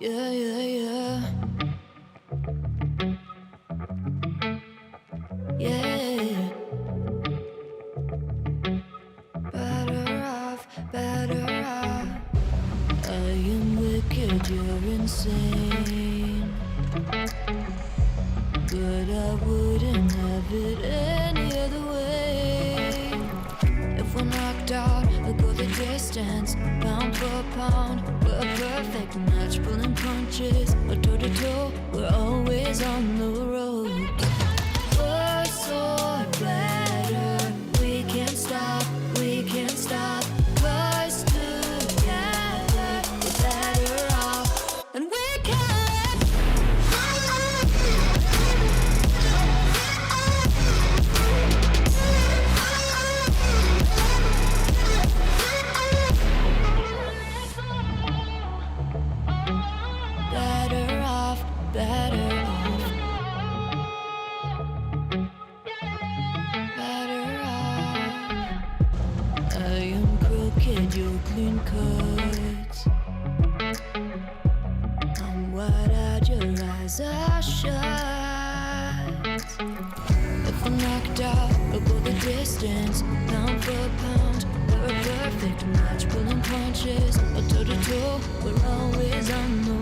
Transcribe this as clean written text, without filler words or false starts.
Yeah, yeah, yeah. Yeah. Better off, better off. I am wicked, you're insane. But I wouldn't have it any other way. If we're knocked out, we'll go the distance. Pound for pound, we're a perfect match. Pulling punches, or toe to toe, we're always on the road. We're so better, we can't stop, we can't stop. 'Cause together, we're better off. And we can. Your clean cuts. I'm wide-eyed, your eyes are shut. If I'm knocked out, we'll go the distance. Pound for pound, we're a perfect match. Pulling punches, or toe to toe, we're always on the